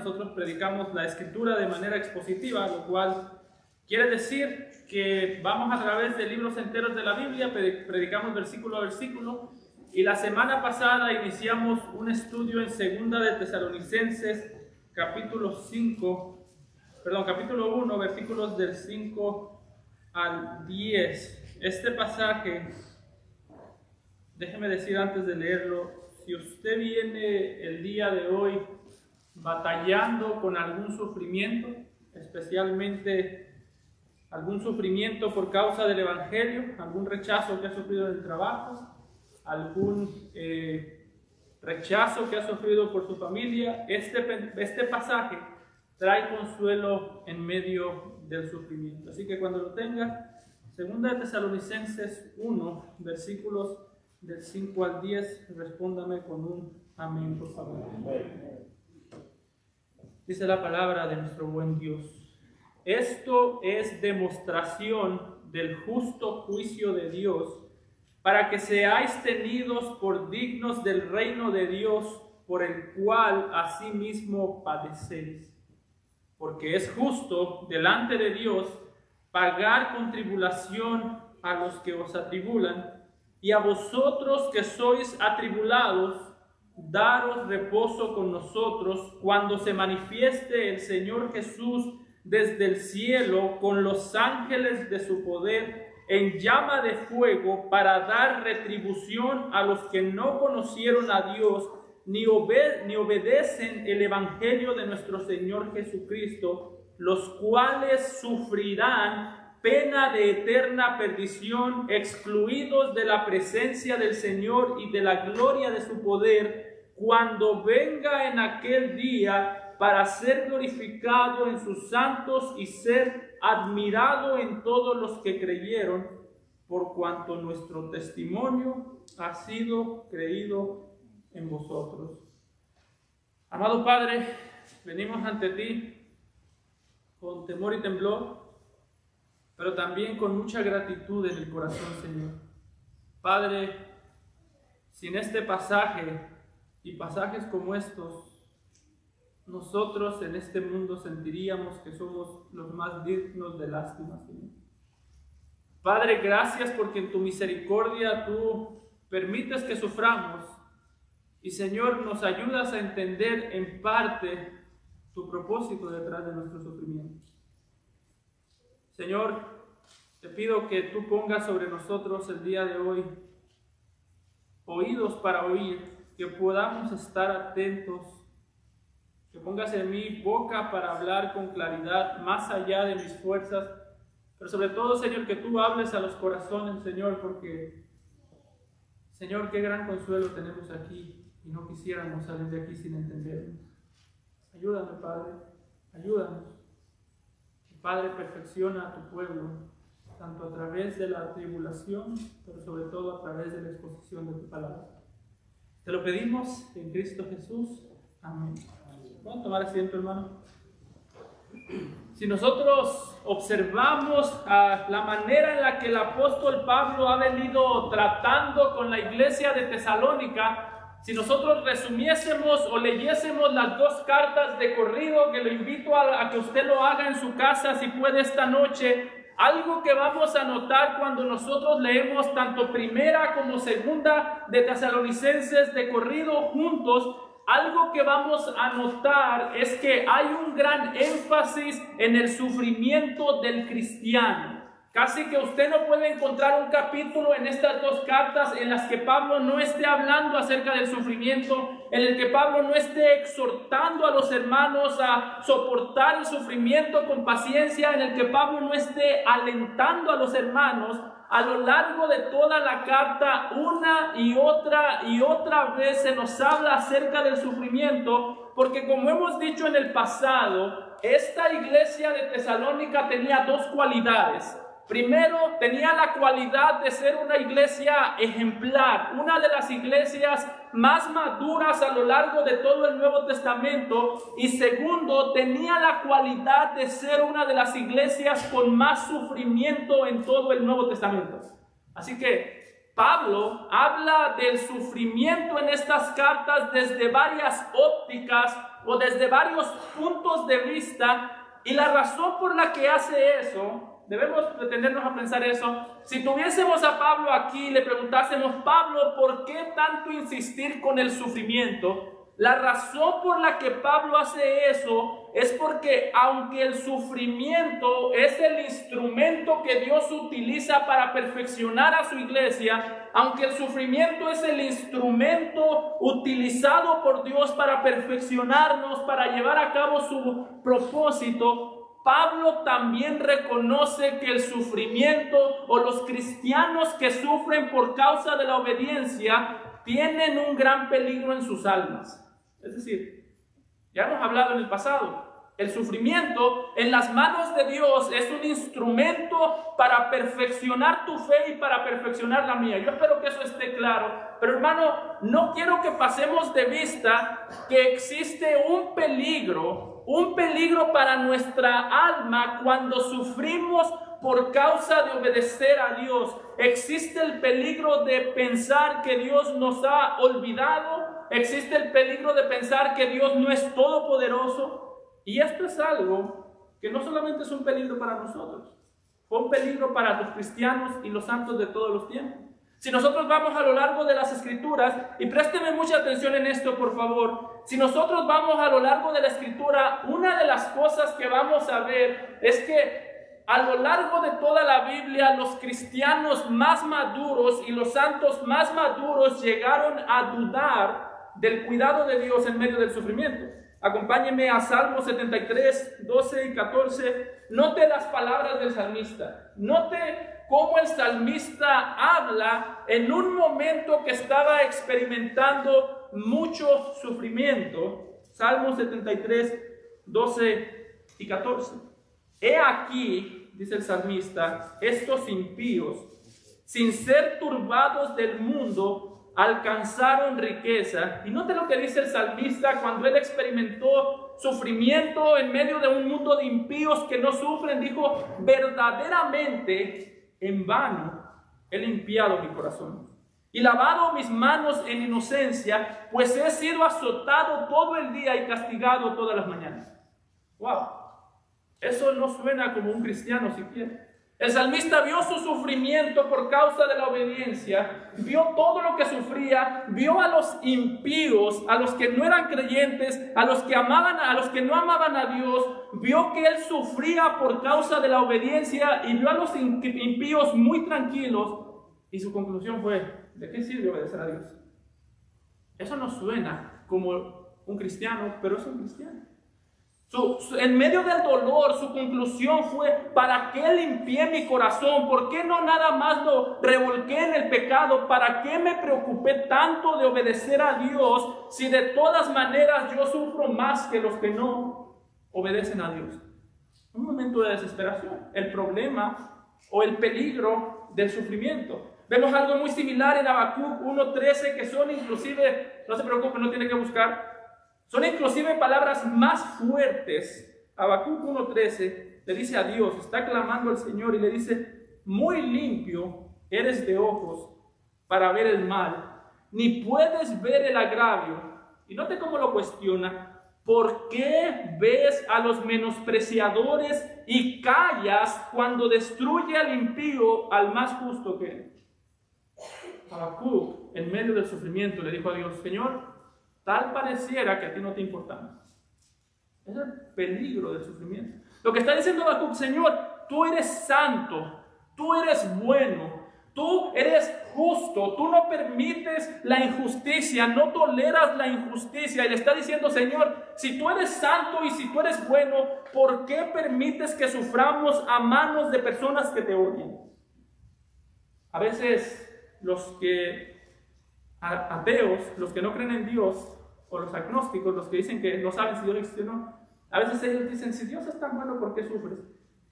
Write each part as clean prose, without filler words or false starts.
nosotros predicamos la Escritura de manera expositiva, lo cual quiere decir que vamos a través de libros enteros de la Biblia, predicamos versículo a versículo, y la semana pasada iniciamos un estudio en 2 de Tesalonicenses, capítulo 1, versículos del 5 al 10. Este pasaje, déjeme decir antes de leerlo, si usted viene el día de hoy batallando con algún sufrimiento, especialmente algún sufrimiento por causa del Evangelio, algún rechazo que ha sufrido en el trabajo, algún rechazo que ha sufrido por su familia, este pasaje trae consuelo en medio del sufrimiento. Así que cuando lo tenga, 2 de Tesalonicenses 1, versículos del 5 al 10, respóndame con un amén, por favor. Dice la palabra de nuestro buen Dios: esto es demostración del justo juicio de Dios, para que seáis tenidos por dignos del reino de Dios, por el cual asimismo padecéis. Porque es justo delante de Dios pagar con tribulación a los que os atribulan, y a vosotros que sois atribulados, daros reposo con nosotros cuando se manifieste el Señor Jesús desde el cielo con los ángeles de su poder en llama de fuego, para dar retribución a los que no conocieron a Dios ni obedecen el evangelio de nuestro Señor Jesucristo, los cuales sufrirán pena de eterna perdición, excluidos de la presencia del Señor y de la gloria de su poder, cuando venga en aquel día para ser glorificado en sus santos y ser admirado en todos los que creyeron, por cuanto nuestro testimonio ha sido creído en vosotros. Amado Padre, venimos ante ti con temor y temblor, pero también con mucha gratitud en el corazón, Señor. Padre, sin este pasaje y pasajes como estos, nosotros en este mundo sentiríamos que somos los más dignos de lástima, Señor. Padre, gracias porque en tu misericordia tú permites que suframos, y Señor, nos ayudas a entender en parte tu propósito detrás de nuestro sufrimiento. Señor, te pido que tú pongas sobre nosotros el día de hoy oídos para oír, que podamos estar atentos, que pongas en mí boca para hablar con claridad más allá de mis fuerzas, pero sobre todo, Señor, que tú hables a los corazones, Señor, porque, Señor, qué gran consuelo tenemos aquí y no quisiéramos salir de aquí sin entendernos. Ayúdame, Padre, ayúdanos. Padre, perfecciona a tu pueblo, tanto a través de la tribulación, pero sobre todo a través de la exposición de tu palabra. Te lo pedimos en Cristo Jesús. Amén. ¿Pueden tomar asiento, hermano? Si nosotros observamos la manera en la que el apóstol Pablo ha venido tratando con la iglesia de Tesalónica, si nosotros resumiésemos o leyésemos las dos cartas de corrido, que lo invito a que usted lo haga en su casa si puede esta noche, algo que vamos a notar cuando nosotros leemos tanto primera como segunda de Tesalonicenses de corrido juntos, algo que vamos a notar es que hay un gran énfasis en el sufrimiento del cristiano. Casi que usted no puede encontrar un capítulo en estas dos cartas en las que Pablo no esté hablando acerca del sufrimiento, en el que Pablo no esté exhortando a los hermanos a soportar el sufrimiento con paciencia, en el que Pablo no esté alentando a los hermanos. A lo largo de toda la carta, una y otra vez se nos habla acerca del sufrimiento, porque como hemos dicho en el pasado, esta iglesia de Tesalónica tenía dos cualidades. Primero, tenía la cualidad de ser una iglesia ejemplar, una de las iglesias más maduras a lo largo de todo el Nuevo Testamento. Y segundo, tenía la cualidad de ser una de las iglesias con más sufrimiento en todo el Nuevo Testamento. Así que Pablo habla del sufrimiento en estas cartas desde varias ópticas, o desde varios puntos de vista, y la razón por la que hace eso, debemos detenernos a pensar eso. Si tuviésemos a Pablo aquí y le preguntásemos, Pablo, ¿por qué tanto insistir con el sufrimiento? La razón por la que Pablo hace eso es porque aunque el sufrimiento es el instrumento que Dios utiliza para perfeccionar a su iglesia, aunque el sufrimiento es el instrumento utilizado por Dios para perfeccionarnos, para llevar a cabo su propósito, Pablo también reconoce que el sufrimiento o los cristianos que sufren por causa de la obediencia tienen un gran peligro en sus almas. Es decir, ya hemos hablado en el pasado, el sufrimiento en las manos de Dios es un instrumento para perfeccionar tu fe y para perfeccionar la mía. Yo espero que eso esté claro, pero hermano, no quiero que pasemos de vista que existe un peligro para nuestra alma cuando sufrimos por causa de obedecer a Dios. Existe el peligro de pensar que Dios nos ha olvidado. Existe el peligro de pensar que Dios no es todopoderoso. Y esto es algo que no solamente es un peligro para nosotros, fue un peligro para los cristianos y los santos de todos los tiempos. Si nosotros vamos a lo largo de las Escrituras, y présteme mucha atención en esto, por favor. Si nosotros vamos a lo largo de la Escritura, una de las cosas que vamos a ver es que a lo largo de toda la Biblia, los cristianos más maduros y los santos más maduros llegaron a dudar del cuidado de Dios en medio del sufrimiento. Acompáñenme a Salmos 73, 12 y 14. Note las palabras del salmista. Note cómo el salmista habla en un momento que estaba experimentando mucho sufrimiento. Salmos 73, 12 y 14. He aquí, dice el salmista, estos impíos, sin ser turbados del mundo, alcanzaron riqueza. Y note lo que dice el salmista cuando él experimentó sufrimiento en medio de un mundo de impíos que no sufren. Dijo, verdaderamente en vano he limpiado mi corazón y lavado mis manos en inocencia, pues he sido azotado todo el día y castigado todas las mañanas. Wow. Eso no suena como un cristiano siquiera. El salmista vio su sufrimiento por causa de la obediencia, vio todo lo que sufría, vio a los impíos, a los que no eran creyentes, a los que no amaban a Dios, vio que él sufría por causa de la obediencia y vio a los impíos muy tranquilos, y su conclusión fue: ¿de qué sirve obedecer a Dios? Eso no suena como un cristiano, pero es un cristiano. En medio del dolor, su conclusión fue: ¿para qué limpié mi corazón? ¿Por qué no nada más lo revolqué en el pecado? ¿Para qué me preocupé tanto de obedecer a Dios si de todas maneras yo sufro más que los que no obedecen a Dios? Un momento de desesperación, el problema o el peligro del sufrimiento. Vemos algo muy similar en Habacuc 1:13, que son inclusive, no se preocupen, no tiene que buscar, son inclusive palabras más fuertes. Habacuc 1:13 le dice a Dios, está clamando al Señor y le dice: muy limpio eres de ojos para ver el mal, ni puedes ver el agravio. Y note cómo lo cuestiona: ¿por qué ves a los menospreciadores y callas cuando destruye al impío al más justo que él? Habacuc, en medio del sufrimiento, le dijo a Dios: Señor, tal pareciera que a ti no te importa. Es el peligro del sufrimiento. Lo que está diciendo Habacuc: Señor, tú eres santo, tú eres bueno, tú eres justo, tú no permites la injusticia, no toleras la injusticia. Y le está diciendo: Señor, si tú eres santo y si tú eres bueno, ¿por qué permites que suframos a manos de personas que te odian? A veces los que ateos, los que no creen en Dios, o los agnósticos, los que dicen que no saben si Dios existe o no, a veces ellos dicen: si Dios es tan bueno, ¿por qué sufres?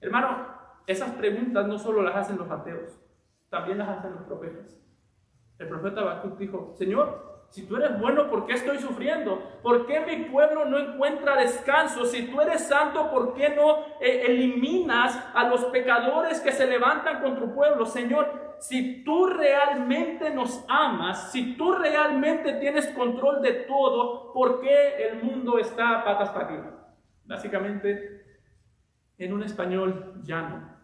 Hermano, esas preguntas no solo las hacen los ateos, también las hacen los profetas. El profeta Habacuc dijo: Señor, si tú eres bueno, ¿por qué estoy sufriendo? ¿Por qué mi pueblo no encuentra descanso? Si tú eres santo, ¿por qué no eliminas a los pecadores que se levantan contra tu pueblo? Señor, si tú realmente nos amas, si tú realmente tienes control de todo, ¿por qué el mundo está a patas para arriba? Básicamente, en un español llano.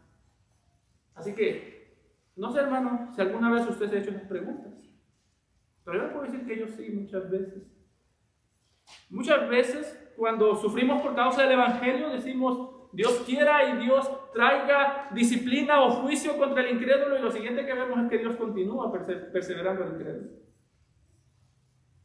Así que, no sé, hermano, si alguna vez usted se ha hecho esas preguntas. Pero yo le puedo decir que yo sí, muchas veces. Muchas veces, cuando sufrimos por causa del Evangelio, decimos, Dios quiera y Dios traiga disciplina o juicio contra el incrédulo, y lo siguiente que vemos es que Dios continúa perseverando al incrédulo.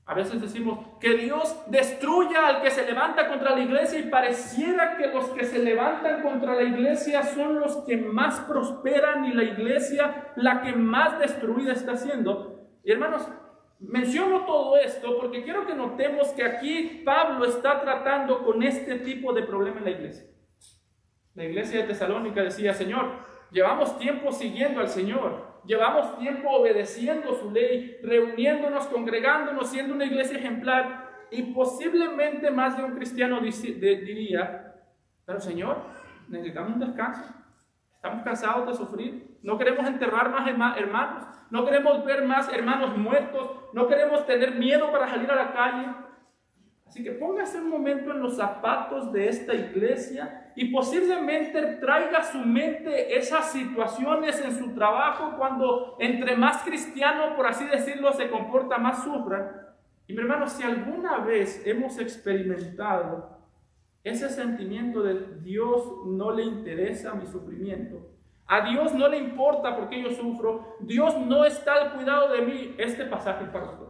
A veces decimos que Dios destruya al que se levanta contra la iglesia, y pareciera que los que se levantan contra la iglesia son los que más prosperan y la iglesia la que más destruida está siendo. Y hermanos, menciono todo esto porque quiero que notemos que aquí Pablo está tratando con este tipo de problema en la iglesia. La iglesia de Tesalónica decía, Señor, llevamos tiempo siguiendo al Señor, llevamos tiempo obedeciendo su ley, reuniéndonos, congregándonos, siendo una iglesia ejemplar, y posiblemente más de un cristiano diría, pero Señor, necesitamos un descanso, estamos cansados de sufrir, no queremos enterrar más hermanos, no queremos ver más hermanos muertos, no queremos tener miedo para salir a la calle. Así que póngase un momento en los zapatos de esta iglesia y posiblemente traiga a su mente esas situaciones en su trabajo cuando entre más cristiano, por así decirlo, se comporta, más sufra. Y mi hermano, si alguna vez hemos experimentado ese sentimiento de Dios no le interesa mi sufrimiento, a Dios no le importa por qué yo sufro, Dios no está al cuidado de mí, este pasaje es para usted.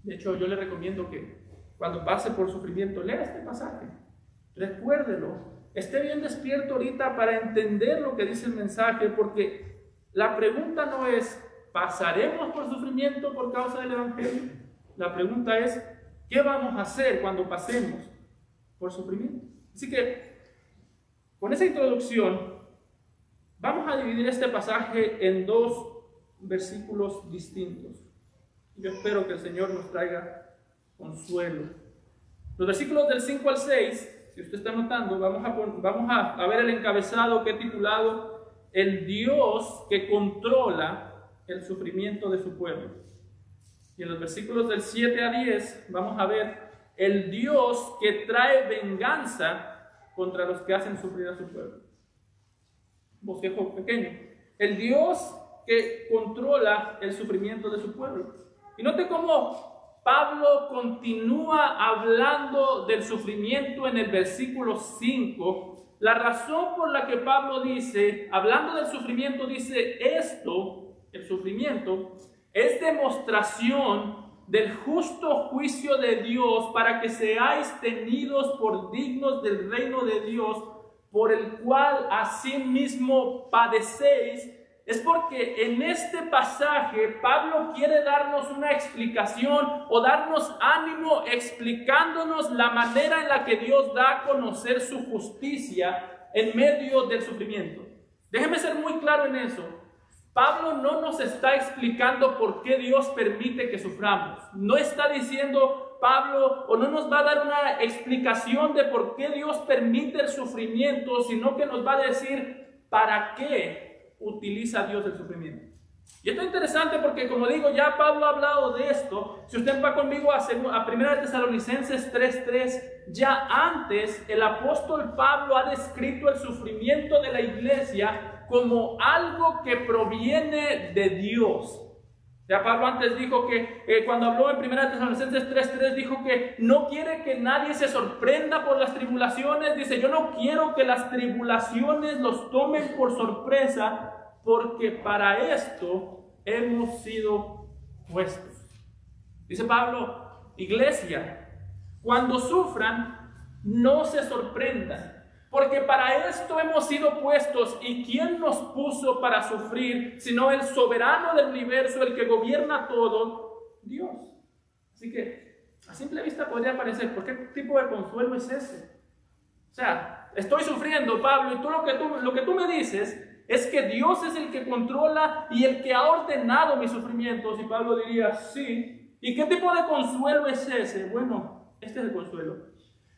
De hecho, yo le recomiendo que cuando pase por sufrimiento, lea este pasaje, recuérdelo, esté bien despierto ahorita para entender lo que dice el mensaje, porque la pregunta no es, ¿pasaremos por sufrimiento por causa del Evangelio? La pregunta es, ¿qué vamos a hacer cuando pasemos por sufrimiento? Así que, con esa introducción, vamos a dividir este pasaje en dos versículos distintos. Yo espero que el Señor nos traiga consuelo. Los versículos del 5 al 6, si usted está notando, vamos a ver el encabezado que he titulado El Dios que controla el sufrimiento de su pueblo. Y en los versículos del 7 a 10 vamos a ver el Dios que trae venganza contra los que hacen sufrir a su pueblo. Bosquejo pequeño. El Dios que controla el sufrimiento de su pueblo. Y note cómo Pablo continúa hablando del sufrimiento en el versículo 5. La razón por la que Pablo dice, hablando del sufrimiento, dice esto, el sufrimiento, es demostración del justo juicio de Dios para que seáis tenidos por dignos del reino de Dios, por el cual asimismo padecéis. Es porque en este pasaje Pablo quiere darnos una explicación o darnos ánimo explicándonos la manera en la que Dios da a conocer su justicia en medio del sufrimiento. Déjeme ser muy claro en eso. Pablo no nos está explicando por qué Dios permite que suframos. No está diciendo Pablo, o no nos va a dar una explicación de por qué Dios permite el sufrimiento, sino que nos va a decir para qué utiliza Dios el sufrimiento. Y esto es interesante porque, como digo, ya Pablo ha hablado de esto. Si usted va conmigo a 1 Tesalonicenses 3:3, ya antes el apóstol Pablo ha descrito el sufrimiento de la iglesia como algo que proviene de Dios. Ya Pablo antes dijo que cuando habló en 1 Tesalonicenses 3:3 dijo que no quiere que nadie se sorprenda por las tribulaciones. Dice, yo no quiero que las tribulaciones los tomen por sorpresa, porque para esto hemos sido puestos. Dice Pablo, iglesia, cuando sufran, no se sorprendan, porque para esto hemos sido puestos. ¿Y quién nos puso para sufrir, sino el soberano del universo, el que gobierna todo, Dios? Así que a simple vista podría parecer, ¿por qué tipo de consuelo es ese? O sea, estoy sufriendo, Pablo, y lo que tú me dices es que Dios es el que controla y el que ha ordenado mis sufrimientos. Y Pablo diría, sí. ¿Y qué tipo de consuelo es ese? Bueno, este es el consuelo.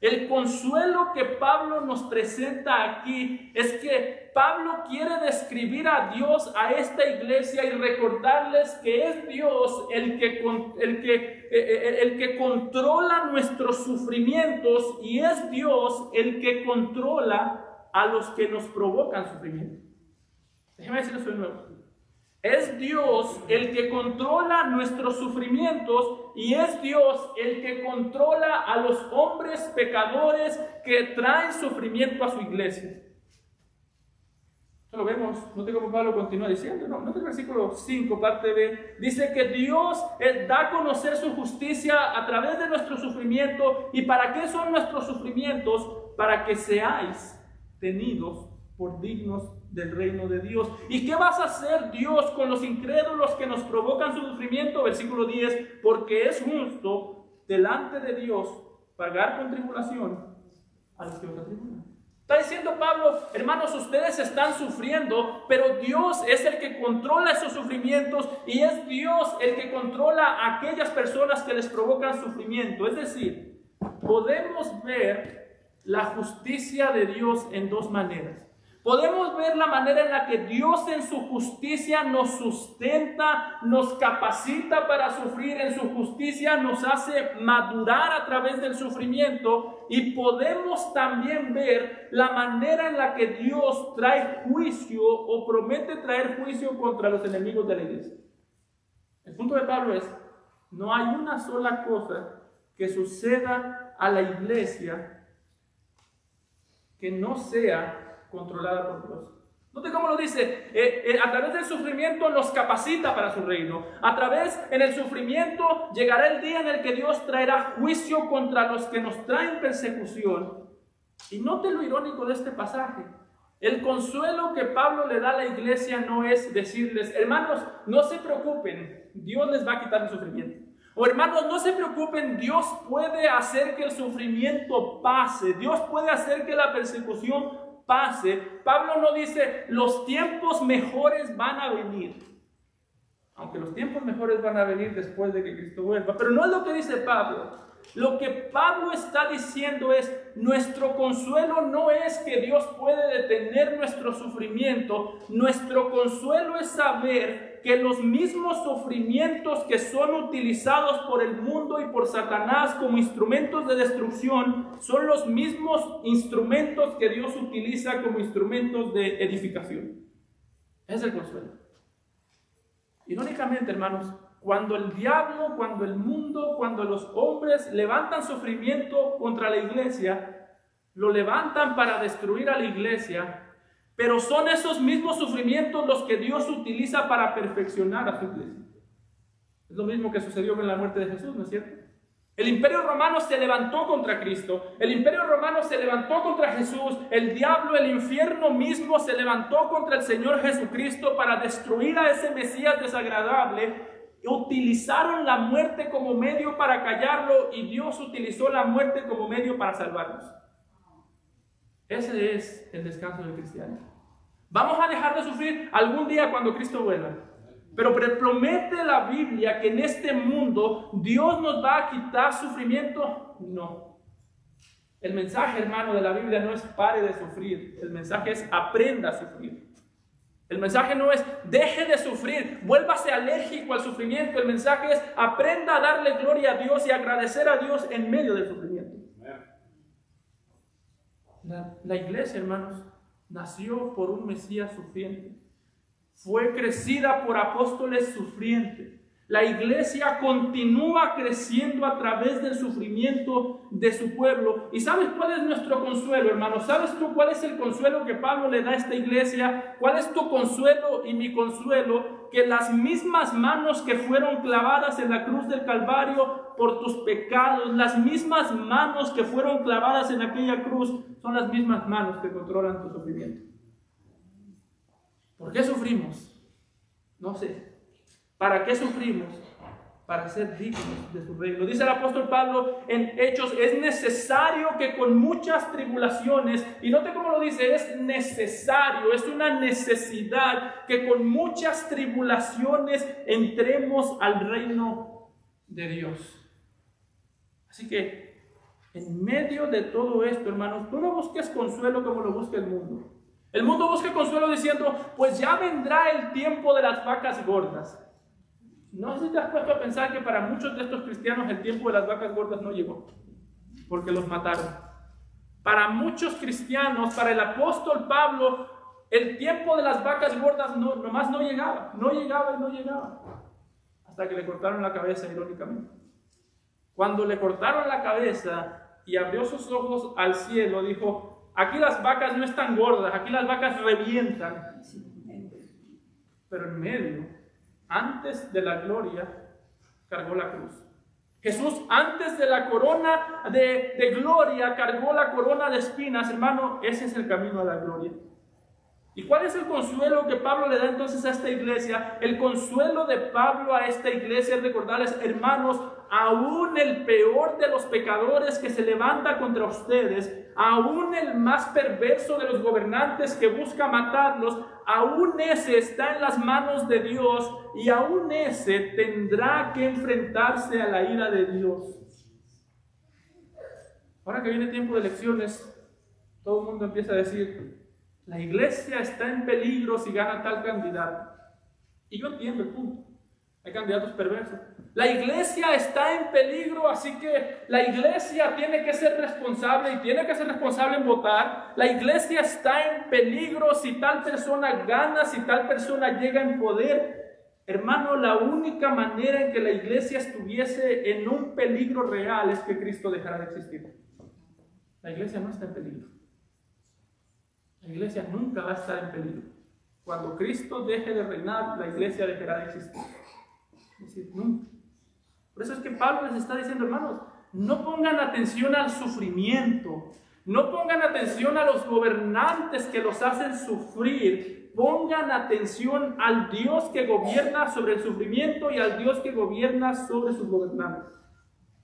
El consuelo que Pablo nos presenta aquí es que Pablo quiere describir a Dios a esta iglesia y recordarles que es Dios el que controla nuestros sufrimientos y es Dios el que controla a los que nos provocan sufrimiento. Déjeme decirles de nuevo. Es Dios el que controla nuestros sufrimientos y es Dios el que controla a los hombres pecadores que traen sufrimiento a su iglesia. Eso lo vemos, no sé cómo Pablo continúa diciendo, no el versículo 5, parte B, dice que Dios da a conocer su justicia a través de nuestro sufrimiento. ¿Y para qué son nuestros sufrimientos? Para que seáis tenidos por dignos del reino de Dios. ¿Y qué vas a hacer Dios con los incrédulos que nos provocan su sufrimiento? Versículo 10, porque es justo delante de Dios pagar con tribulación a los que os atribulan. Está diciendo Pablo, hermanos, ustedes están sufriendo, pero Dios es el que controla esos sufrimientos y es Dios el que controla a aquellas personas que les provocan sufrimiento. Es decir, podemos ver la justicia de Dios en dos maneras. Podemos ver la manera en la que Dios en su justicia nos sustenta, nos capacita para sufrir, en su justicia nos hace madurar a través del sufrimiento, y podemos también ver la manera en la que Dios trae juicio o promete traer juicio contra los enemigos de la iglesia. El punto de Pablo es, no hay una sola cosa que suceda a la iglesia que no sea controlada por Dios. Note cómo lo dice, a través del sufrimiento nos capacita para su reino. A través, en el sufrimiento, llegará el día en el que Dios traerá juicio contra los que nos traen persecución. Y note lo irónico de este pasaje. El consuelo que Pablo le da a la iglesia no es decirles, hermanos, no se preocupen, Dios les va a quitar el sufrimiento. O hermanos, no se preocupen, Dios puede hacer que el sufrimiento pase, Dios puede hacer que la persecución pase. Pablo no dice, los tiempos mejores van a venir. Aunque los tiempos mejores van a venir después de que Cristo vuelva. Pero no es lo que dice Pablo. Lo que Pablo está diciendo es, nuestro consuelo no es que Dios puede detener nuestro sufrimiento. Nuestro consuelo es saber que los mismos sufrimientos que son utilizados por el mundo y por Satanás como instrumentos de destrucción son los mismos instrumentos que Dios utiliza como instrumentos de edificación. Ese es el consuelo. Irónicamente, hermanos, cuando el diablo, cuando el mundo, cuando los hombres levantan sufrimiento contra la iglesia, lo levantan para destruir a la iglesia, pero son esos mismos sufrimientos los que Dios utiliza para perfeccionar a su iglesia. Es lo mismo que sucedió con la muerte de Jesús, ¿no es cierto? El imperio romano se levantó contra Cristo, el imperio romano se levantó contra Jesús, el diablo, el infierno mismo se levantó contra el Señor Jesucristo para destruir a ese Mesías desagradable. Utilizaron la muerte como medio para callarlo y Dios utilizó la muerte como medio para salvarnos. Ese es el descanso del cristiano. Vamos a dejar de sufrir algún día cuando Cristo vuelva. Pero promete la Biblia que en este mundo Dios nos va a quitar sufrimiento. No. El mensaje, hermano, de la Biblia no es pare de sufrir. El mensaje es aprenda a sufrir. El mensaje no es deje de sufrir, vuélvase alérgico al sufrimiento. El mensaje es aprenda a darle gloria a Dios y agradecer a Dios en medio del sufrimiento. La iglesia, hermanos, nació por un Mesías sufriente. Fue crecida por apóstoles sufrientes. La iglesia continúa creciendo a través del sufrimiento de su pueblo. ¿Y sabes cuál es nuestro consuelo, hermano? ¿Sabes tú cuál es el consuelo que Pablo le da a esta iglesia? ¿Cuál es tu consuelo y mi consuelo? Que las mismas manos que fueron clavadas en la cruz del Calvario por tus pecados, las mismas manos que fueron clavadas en aquella cruz, son las mismas manos que controlan tu sufrimiento. ¿Por qué sufrimos? No sé. ¿Para qué sufrimos? Para ser dignos de su reino. Dice el apóstol Pablo en Hechos, es necesario que con muchas tribulaciones, y note cómo lo dice, es necesario, es una necesidad que con muchas tribulaciones entremos al reino de Dios. Así que En medio de todo esto, hermanos, tú no busques consuelo como lo busca el mundo. El mundo busca consuelo diciendo, pues ya vendrá el tiempo de las vacas gordas. No sé si te has puesto a pensar que para muchos de estos cristianos el tiempo de las vacas gordas no llegó, porque los mataron. Para muchos cristianos, para el apóstol Pablo, el tiempo de las vacas gordas nomás no llegaba, no llegaba, hasta que le cortaron la cabeza, irónicamente. Cuando le cortaron la cabeza y abrió sus ojos al cielo, dijo, aquí las vacas no están gordas, aquí las vacas revientan. Pero en medio, antes de la gloria, cargó la cruz. Jesús, antes de la corona de gloria, cargó la corona de espinas. Hermano, ese es el camino a la gloria. ¿Y cuál es el consuelo que Pablo le da entonces a esta iglesia? El consuelo de Pablo a esta iglesia es recordarles, hermanos, aún el peor de los pecadores que se levanta contra ustedes, aún el más perverso de los gobernantes que busca matarlos, aún ese está en las manos de Dios y aún ese tendrá que enfrentarse a la ira de Dios. Ahora que viene tiempo de elecciones, todo el mundo empieza a decir, la iglesia está en peligro si gana tal candidato. Y yo entiendo el punto. Hay candidatos perversos. La iglesia está en peligro, así que la iglesia tiene que ser responsable y tiene que ser responsable en votar. La iglesia está en peligro si tal persona gana, si tal persona llega en poder. Hermano, la única manera en que la iglesia estuviese en un peligro real es que Cristo dejara de existir. La iglesia no está en peligro. La iglesia nunca va a estar en peligro. Cuando Cristo deje de reinar, la iglesia dejará de existir. Es decir, nunca. Por eso es que Pablo les está diciendo, hermanos, no pongan atención al sufrimiento, no pongan atención a los gobernantes que los hacen sufrir, pongan atención al Dios que gobierna sobre el sufrimiento y al Dios que gobierna sobre sus gobernantes.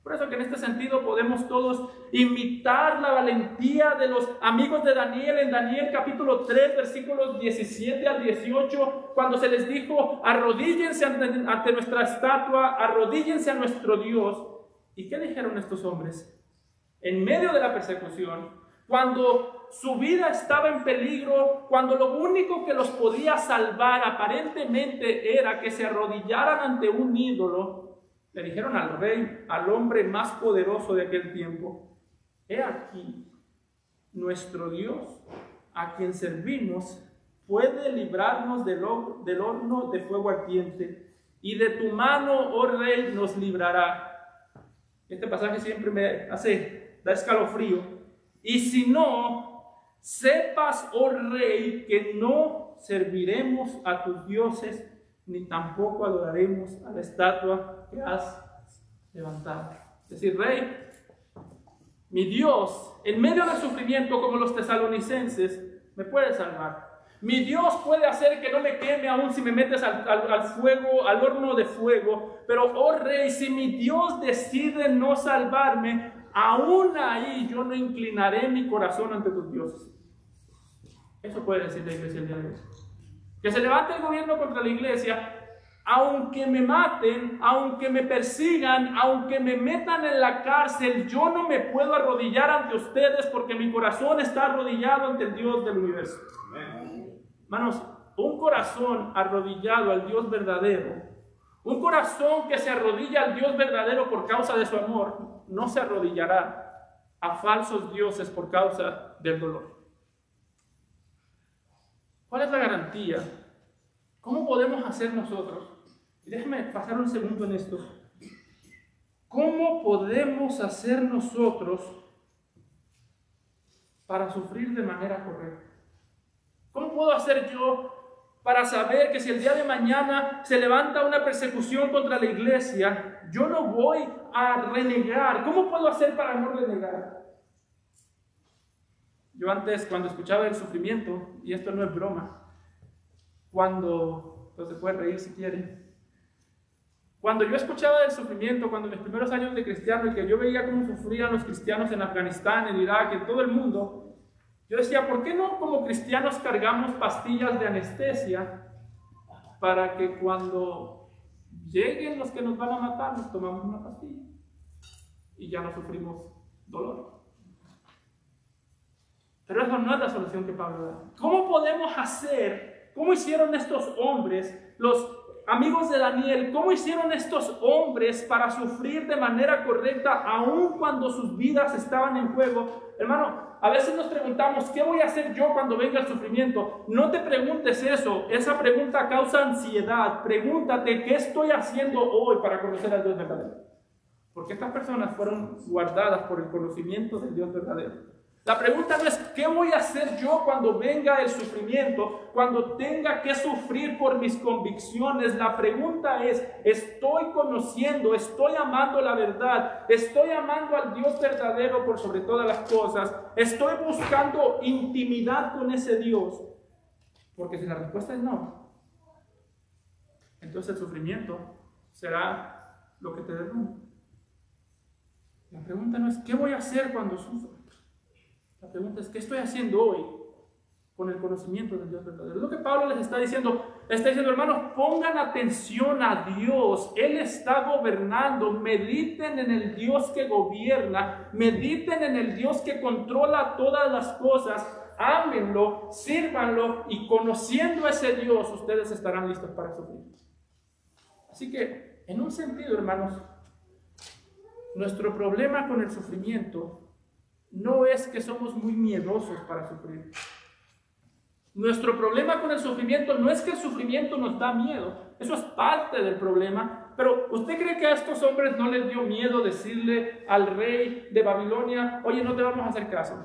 Por eso que en este sentido podemos todos imitar la valentía de los amigos de Daniel en Daniel capítulo 3, versículos 17 al 18, cuando se les dijo, arrodíllense ante nuestra estatua, arrodíllense a nuestro Dios. ¿Y qué dijeron estos hombres? En medio de la persecución, cuando su vida estaba en peligro, cuando lo único que los podía salvar aparentemente era que se arrodillaran ante un ídolo, le dijeron al rey, al hombre más poderoso de aquel tiempo, he aquí, nuestro Dios, a quien servimos, puede librarnos del horno de fuego ardiente, y de tu mano, oh rey, nos librará. Este pasaje siempre me da escalofrío. Y si no, sepas, oh rey, que no serviremos a tus dioses, ni tampoco adoraremos a la estatua que has levantado. Es decir, rey, mi Dios, en medio del sufrimiento como los tesalonicenses, me puede salvar. Mi Dios puede hacer que no me queme aún si me metes al fuego, al horno de fuego. Pero, oh rey, si mi Dios decide no salvarme, aún ahí yo no inclinaré mi corazón ante tus dioses. Eso puede decir la iglesia el día de hoy. Que se levante el gobierno contra la iglesia, aunque me maten, aunque me persigan, aunque me metan en la cárcel, yo no me puedo arrodillar ante ustedes porque mi corazón está arrodillado ante el Dios del universo. Amén. Hermanos, un corazón arrodillado al Dios verdadero, un corazón que se arrodilla al Dios verdadero por causa de su amor, no se arrodillará a falsos dioses por causa del dolor. ¿Cuál es la garantía? ¿Cómo podemos hacer nosotros? Y déjame pasar un segundo en esto. ¿Cómo podemos hacer nosotros para sufrir de manera correcta? ¿Cómo puedo hacer yo para saber que si el día de mañana se levanta una persecución contra la iglesia, yo no voy a renegar? ¿Cómo puedo hacer para no renegar? Yo antes, cuando escuchaba el sufrimiento, y esto no es broma, pues se puede reír si quiere. Cuando yo escuchaba del sufrimiento, cuando en mis primeros años de cristiano, y que yo veía cómo sufrían los cristianos en Afganistán, en Irak, en todo el mundo, yo decía, ¿por qué no como cristianos cargamos pastillas de anestesia para que cuando lleguen los que nos van a matar, nos tomamos una pastilla y ya no sufrimos dolor. Pero eso no es la solución que Pablo da. ¿Cómo podemos hacer? ¿Cómo hicieron estos hombres, los amigos de Daniel, cómo hicieron estos hombres para sufrir de manera correcta aun cuando sus vidas estaban en juego? Hermano, a veces nos preguntamos, ¿qué voy a hacer yo cuando venga el sufrimiento? No te preguntes eso. Esa pregunta causa ansiedad. Pregúntate, ¿qué estoy haciendo hoy para conocer al Dios verdadero? Porque estas personas fueron guardadas por el conocimiento del Dios verdadero. La pregunta no es, ¿qué voy a hacer yo cuando venga el sufrimiento? Cuando tenga que sufrir por mis convicciones. La pregunta es, ¿estoy conociendo, estoy amando la verdad? ¿Estoy amando al Dios verdadero por sobre todas las cosas? ¿Estoy buscando intimidad con ese Dios? Porque si la respuesta es no, entonces el sufrimiento será lo que te derrumbe. La pregunta no es, ¿qué voy a hacer cuando sufro? La pregunta es, ¿qué estoy haciendo hoy con el conocimiento del Dios verdadero? Es lo que Pablo les está diciendo. Está diciendo, hermanos, pongan atención a Dios. Él está gobernando. Mediten en el Dios que gobierna. Mediten en el Dios que controla todas las cosas. Ámenlo, sírvanlo, y conociendo a ese Dios, ustedes estarán listos para sufrir. Así que, en un sentido, hermanos, nuestro problema con el sufrimiento no es que somos muy miedosos para sufrir. Nuestro problema con el sufrimiento no es que el sufrimiento nos da miedo. Eso es parte del problema. Pero ¿usted cree que a estos hombres no les dio miedo decirle al rey de Babilonia, oye, no te vamos a hacer caso?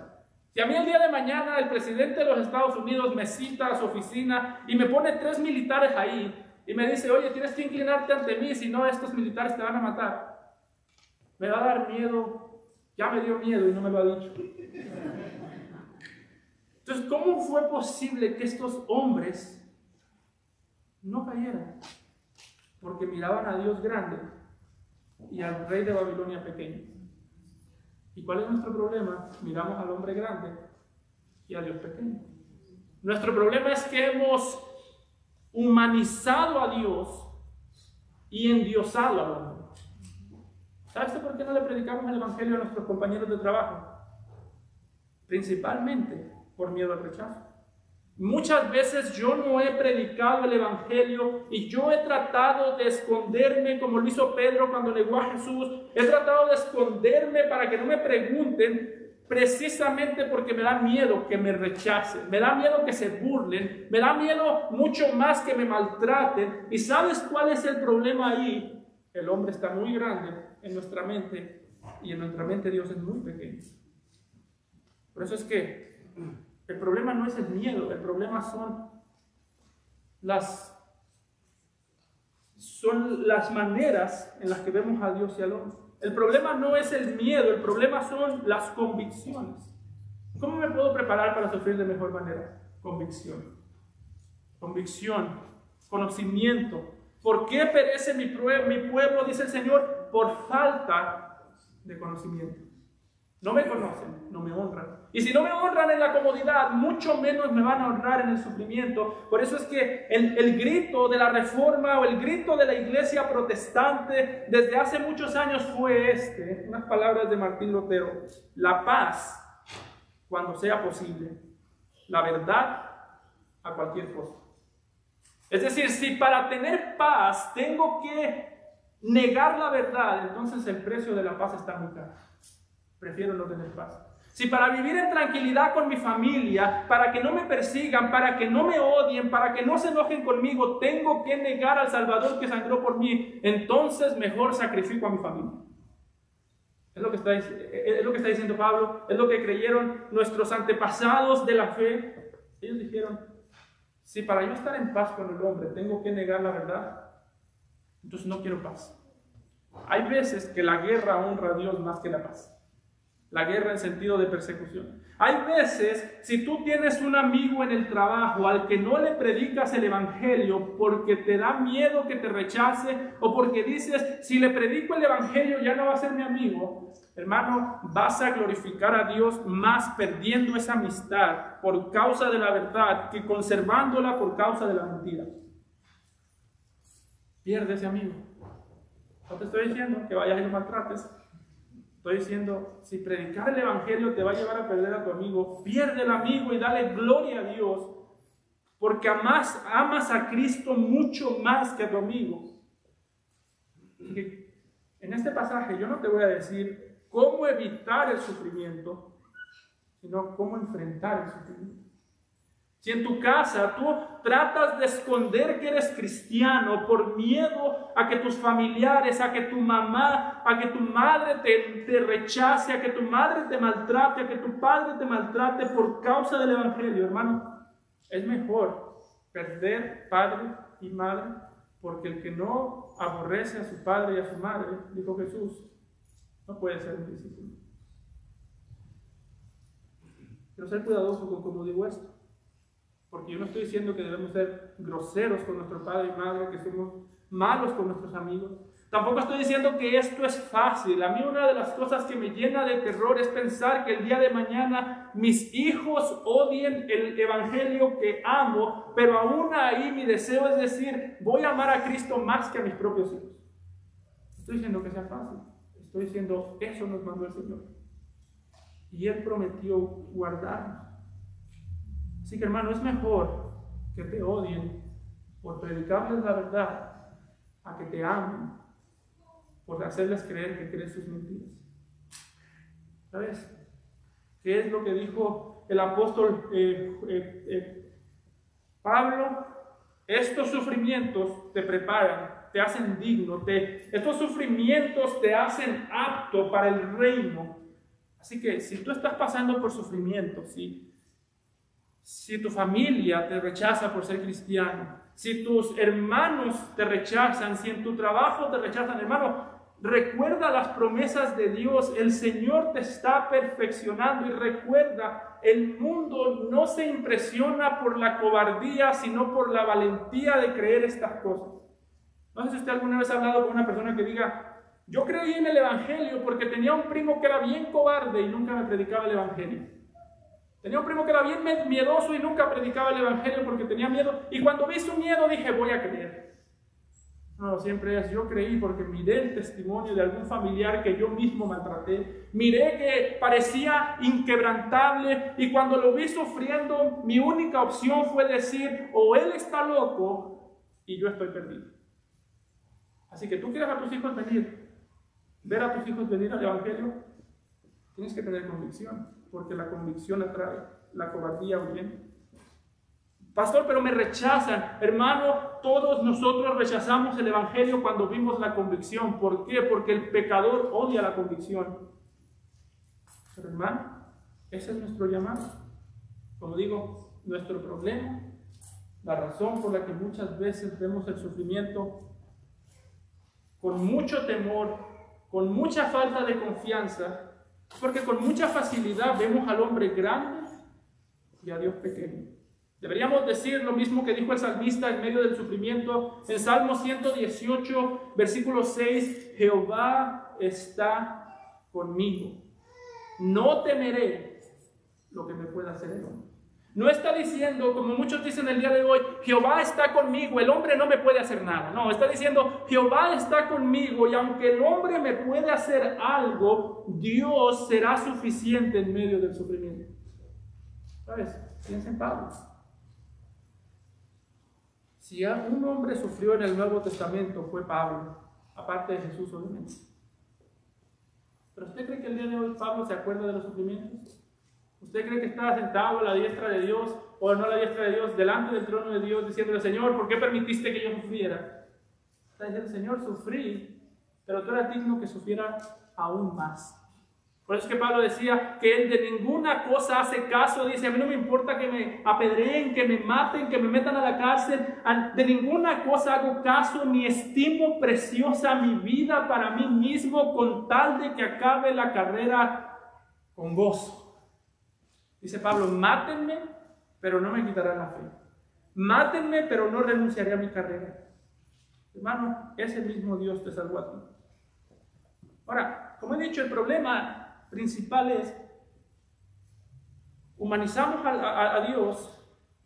Si a mí el día de mañana el presidente de los Estados Unidos me cita a su oficina y me pone 3 militares ahí y me dice, oye, tienes que inclinarte ante mí, si no estos militares te van a matar, me va a dar miedo. Ya me dio miedo y no me lo ha dicho. Entonces, ¿cómo fue posible que estos hombres no cayeran? Porque miraban a Dios grande y al rey de Babilonia pequeño. ¿Y cuál es nuestro problema? Miramos al hombre grande y a Dios pequeño. Nuestro problema es que hemos humanizado a Dios y endiosado al hombre. ¿Sabes por qué no le predicamos el evangelio a nuestros compañeros de trabajo? Principalmente por miedo al rechazo. Muchas veces yo no he predicado el evangelio y yo he tratado de esconderme, como lo hizo Pedro cuando negó a Jesús. He tratado de esconderme para que no me pregunten, precisamente porque me da miedo que me rechacen, me da miedo que se burlen, me da miedo mucho más que me maltraten. ¿Y sabes cuál es el problema ahí? El hombre está muy grande en nuestra mente y en nuestra mente Dios es muy pequeño. Por eso es que el problema no es el miedo, el problema son las maneras en las que vemos a Dios y al hombre. El problema no es el miedo, el problema son las convicciones. ¿Cómo me puedo preparar para sufrir de mejor manera? Convicción, conocimiento. ¿Por qué perece mi pueblo? Dice el Señor, por falta de conocimiento. No me conocen, no me honran. Y si no me honran en la comodidad, mucho menos me van a honrar en el sufrimiento. Por eso es que el grito de la Reforma o el grito de la iglesia protestante desde hace muchos años fue unas palabras de Martín Lutero: la paz cuando sea posible, la verdad a cualquier costo. Es decir, si para tener paz tengo que negar la verdad, entonces el precio de la paz está muy caro. Prefiero no tener paz. Si para vivir en tranquilidad con mi familia, para que no me persigan, para que no me odien, para que no se enojen conmigo, tengo que negar al Salvador que sangró por mí, entonces mejor sacrifico a mi familia. Es lo que está diciendo Pablo, es lo que creyeron nuestros antepasados de la fe. Ellos dijeron, si para yo estar en paz con el hombre tengo que negar la verdad, entonces no quiero paz. Hay veces que la guerra honra a Dios más que la paz. La guerra en sentido de persecución. Hay veces, si tú tienes un amigo en el trabajo al que no le predicas el evangelio porque te da miedo que te rechace, o porque dices, si le predico el evangelio ya no va a ser mi amigo, hermano, vas a glorificar a Dios más perdiendo esa amistad por causa de la verdad que conservándola por causa de la mentira. Pierde ese amigo. No te estoy diciendo que vayas y lo maltrates, Estoy diciendo, si predicar el Evangelio te va a llevar a perder a tu amigo, pierde al amigo y dale gloria a Dios, porque amas a Cristo mucho más que a tu amigo. En este pasaje yo no te voy a decir cómo evitar el sufrimiento, sino cómo enfrentar el sufrimiento. Si en tu casa tú tratas de esconder que eres cristiano por miedo a que tus familiares, a que tu mamá, a que tu madre te rechace, a que tu madre te maltrate, a que tu padre te maltrate por causa del Evangelio, hermano, es mejor perder padre y madre, porque el que no aborrece a su padre y a su madre, dijo Jesús, no puede ser un discípulo. Pero ser cuidadoso con cómo digo esto. Porque yo no estoy diciendo que debemos ser groseros con nuestro padre y madre, que somos malos con nuestros amigos. Tampoco estoy diciendo que esto es fácil. A mí una de las cosas que me llena de terror es pensar que el día de mañana mis hijos odien el Evangelio que amo, pero aún ahí mi deseo es decir, voy a amar a Cristo más que a mis propios hijos. No estoy diciendo que sea fácil. Estoy diciendo, eso nos mandó el Señor. Y Él prometió guardarnos. Así que, hermano, es mejor que te odien por predicarles la verdad a que te amen por hacerles creer que crees sus mentiras. ¿Sabes? ¿Qué es lo que dijo el apóstol Pablo? Estos sufrimientos te preparan, te hacen digno, estos sufrimientos te hacen apto para el reino. Así que si tú estás pasando por sufrimientos, si tu familia te rechaza por ser cristiano, si tus hermanos te rechazan, si en tu trabajo te rechazan, hermano, recuerda las promesas de Dios. El Señor te está perfeccionando y recuerda, el mundo no se impresiona por la cobardía, sino por la valentía de creer estas cosas. No sé si usted alguna vez ha hablado con una persona que diga, yo creí en el Evangelio porque tenía un primo que era bien cobarde y nunca me predicaba el Evangelio. Tenía un primo que era bien miedoso y nunca predicaba el Evangelio porque tenía miedo. Y cuando vi su miedo dije, voy a creer. No, siempre es, yo creí porque miré el testimonio de algún familiar que yo mismo maltraté. Miré que parecía inquebrantable y cuando lo vi sufriendo, mi única opción fue decir, o él está loco y yo estoy perdido. Así que tú quieres a tus hijos ver a tus hijos venir al Evangelio, tienes que tener convicción. Porque la convicción atrae, la cobardía huye. Pastor, pero me rechazan. Hermano, todos nosotros rechazamos el Evangelio cuando vimos la convicción. ¿Por qué? Porque el pecador odia la convicción. Pero hermano, ese es nuestro llamado. Como digo, nuestro problema, la razón por la que muchas veces vemos el sufrimiento con mucho temor, con mucha falta de confianza, porque con mucha facilidad vemos al hombre grande y a Dios pequeño. Deberíamos decir lo mismo que dijo el salmista en medio del sufrimiento. En Salmo 118, versículo 6, Jehová está conmigo. No temeré lo que me pueda hacer el hombre. No está diciendo, como muchos dicen el día de hoy, Jehová está conmigo, el hombre no me puede hacer nada. No, está diciendo, Jehová está conmigo y aunque el hombre me puede hacer algo, Dios será suficiente en medio del sufrimiento. ¿Sabes? Piensa en Pablo. Si un hombre sufrió en el Nuevo Testamento fue Pablo, aparte de Jesús obviamente. ¿Pero usted cree que el día de hoy Pablo se acuerda de los sufrimientos? ¿Usted cree que estaba sentado a la diestra de Dios, o no a la diestra de Dios, delante del trono de Dios, diciéndole, Señor, ¿por qué permitiste que yo sufriera? Está diciendo, Señor, sufrí, pero tú eras digno que sufriera aún más. Por eso es que Pablo decía que él de ninguna cosa hace caso. Dice, a mí no me importa que me apedreen, que me maten, que me metan a la cárcel. De ninguna cosa hago caso, ni estimo preciosa mi vida para mí mismo, con tal de que acabe la carrera con gozo. Dice Pablo, mátenme, pero no me quitarán la fe. Mátenme, pero no renunciaré a mi carrera. Hermano, ese mismo Dios te salvó a ti. Ahora, como he dicho, el problema principal es, humanizamos a Dios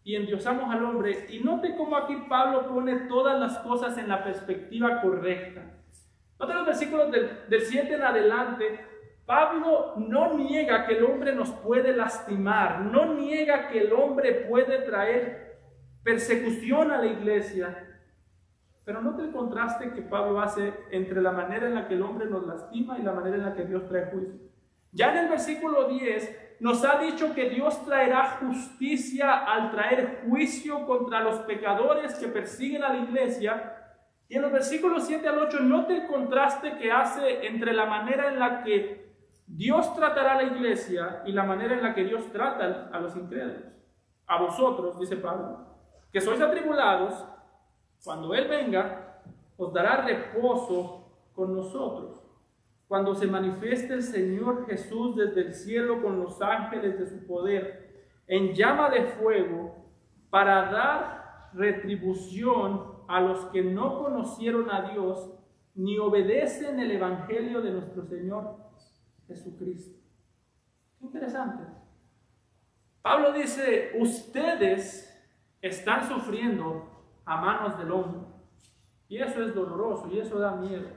y endiosamos al hombre. Y note cómo aquí Pablo pone todas las cosas en la perspectiva correcta. Note los versículos del 7 en adelante. Pablo no niega que el hombre nos puede lastimar, no niega que el hombre puede traer persecución a la iglesia, pero note el contraste que Pablo hace entre la manera en la que el hombre nos lastima y la manera en la que Dios trae juicio. Ya en el versículo 10 nos ha dicho que Dios traerá justicia al traer juicio contra los pecadores que persiguen a la iglesia. Y en los versículos 7 al 8 note el contraste que hace entre la manera en la que Dios tratará a la iglesia y la manera en la que Dios trata a los incrédulos. A vosotros, dice Pablo, que sois atribulados, cuando Él venga, os dará reposo con nosotros. Cuando se manifieste el Señor Jesús desde el cielo con los ángeles de su poder, en llama de fuego, para dar retribución a los que no conocieron a Dios, ni obedecen el evangelio de nuestro Señor Jesucristo. Qué interesante. Pablo dice, ustedes están sufriendo a manos del hombre. Y eso es doloroso y eso da miedo.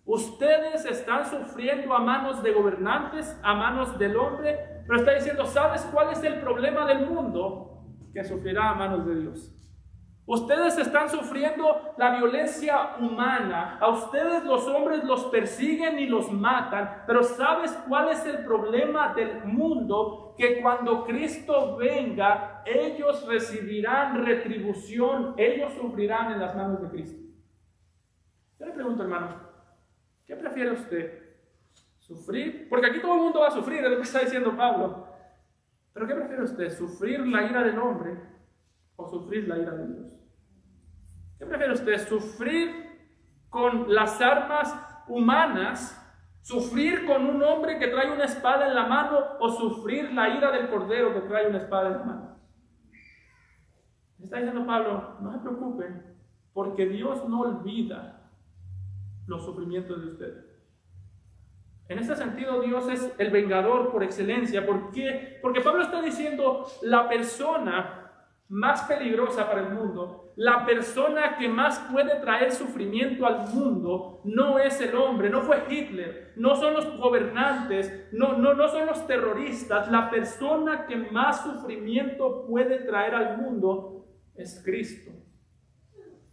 Ustedes están sufriendo a manos de gobernantes, a manos del hombre, pero está diciendo, ¿sabes cuál es el problema del mundo? Que sufrirá a manos de Dios. Ustedes están sufriendo la violencia humana. A ustedes los hombres los persiguen y los matan. Pero ¿sabes cuál es el problema del mundo? Que cuando Cristo venga, ellos recibirán retribución. Ellos sufrirán en las manos de Cristo. Yo le pregunto, hermano, ¿qué prefiere usted? ¿Sufrir? Porque aquí todo el mundo va a sufrir, es lo que está diciendo Pablo. ¿Pero qué prefiere usted? ¿Sufrir la ira del hombre o sufrir la ira de Dios? ¿Qué prefiere usted? ¿Sufrir con las armas humanas? ¿Sufrir con un hombre que trae una espada en la mano o sufrir la ira del cordero que trae una espada en la mano? Está diciendo Pablo, no se preocupen, porque Dios no olvida los sufrimientos de ustedes. En este sentido, Dios es el vengador por excelencia. ¿Por qué? Porque Pablo está diciendo, la persona más peligrosa para el mundo, la persona que más puede traer sufrimiento al mundo, no es el hombre, no fue Hitler, no son los gobernantes, no son los terroristas. La persona que más sufrimiento puede traer al mundo es Cristo.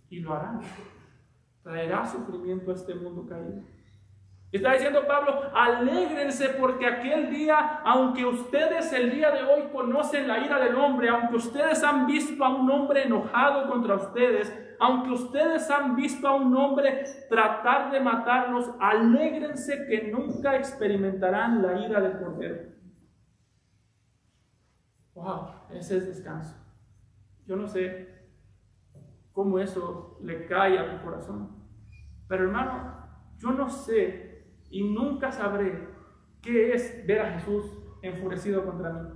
Y lo hará. Traerá sufrimiento a este mundo caído. Está diciendo Pablo, alégrense porque aquel día, aunque ustedes el día de hoy conocen la ira del hombre, aunque ustedes han visto a un hombre enojado contra ustedes, aunque ustedes han visto a un hombre tratar de matarlos, alégrense que nunca experimentarán la ira del Cordero. Wow, ese es descanso. Yo no sé cómo eso le cae a tu corazón, pero hermano, yo no sé y nunca sabré qué es ver a Jesús enfurecido contra mí.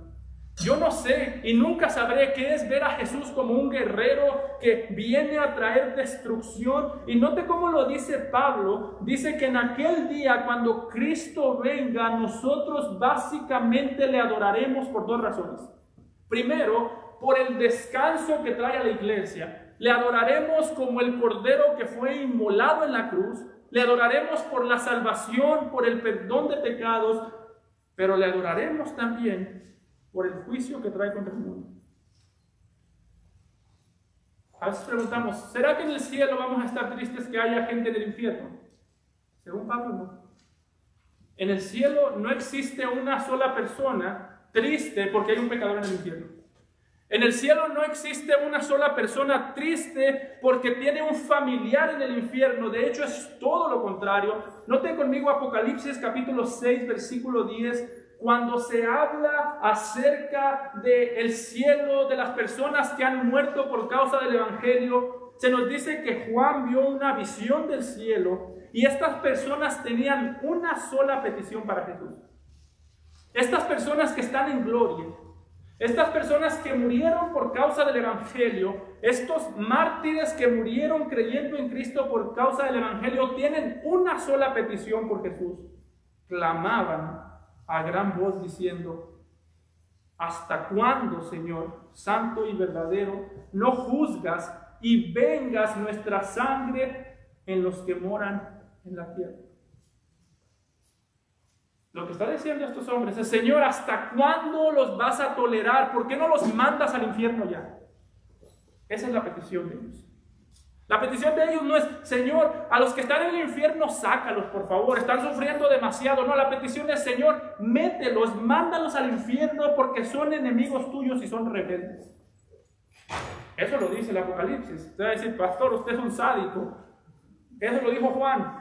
Yo no sé y nunca sabré qué es ver a Jesús como un guerrero que viene a traer destrucción. Y note cómo lo dice Pablo. Dice que en aquel día, cuando Cristo venga, nosotros básicamente le adoraremos por dos razones. Primero, por el descanso que trae a la iglesia. Le adoraremos como el cordero que fue inmolado en la cruz. Le adoraremos por la salvación, por el perdón de pecados, pero le adoraremos también por el juicio que trae contra el mundo. A veces preguntamos, ¿será que en el cielo vamos a estar tristes que haya gente en el infierno? Según Pablo, no. En el cielo no existe una sola persona triste porque hay un pecador en el infierno. En el cielo no existe una sola persona triste porque tiene un familiar en el infierno. De hecho, es todo lo contrario. Noten conmigo Apocalipsis capítulo 6, versículo 10. Cuando se habla acerca del cielo, de las personas que han muerto por causa del Evangelio, se nos dice que Juan vio una visión del cielo y estas personas tenían una sola petición para Jesús. Estas personas que están en gloria, estas personas que murieron por causa del Evangelio, estos mártires que murieron creyendo en Cristo por causa del Evangelio, tienen una sola petición por Jesús. Clamaban a gran voz diciendo, ¿hasta cuándo, Señor, santo y verdadero, no juzgas y vengas nuestra sangre en los que moran en la tierra? Lo que está diciendo estos hombres es: Señor, ¿hasta cuándo los vas a tolerar? ¿Por qué no los mandas al infierno ya? Esa es la petición de ellos. La petición de ellos no es: Señor, a los que están en el infierno, sácalos, por favor, están sufriendo demasiado. No, la petición es: Señor, mételos, mándalos al infierno porque son enemigos tuyos y son rebeldes. Eso lo dice el Apocalipsis. Usted va a decir: pastor, usted es un sádico. Eso lo dijo Juan.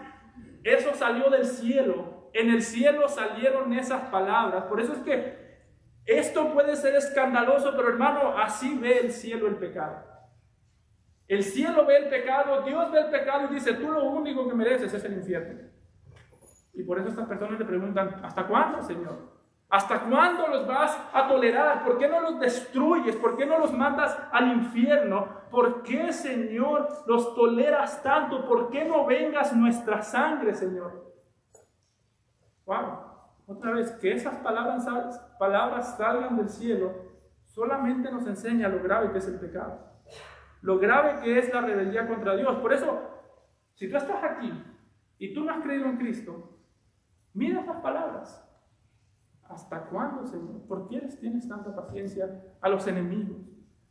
Eso salió del cielo. En el cielo salieron esas palabras. Por eso es que esto puede ser escandaloso, pero hermano, así ve el cielo el pecado. El cielo ve el pecado, Dios ve el pecado y dice: tú lo único que mereces es el infierno. Y por eso estas personas le preguntan: ¿hasta cuándo, Señor? ¿Hasta cuándo los vas a tolerar? ¿Por qué no los destruyes? ¿Por qué no los mandas al infierno? ¿Por qué, Señor, los toleras tanto? ¿Por qué no vengas nuestra sangre, Señor? Wow, otra vez, que esas palabras salgan del cielo solamente nos enseña lo grave que es el pecado, lo grave que es la rebeldía contra Dios. Por eso, si tú estás aquí y tú no has creído en Cristo, mira estas palabras. ¿Hasta cuándo, Señor? ¿Por qué les tienes tanta paciencia a los enemigos?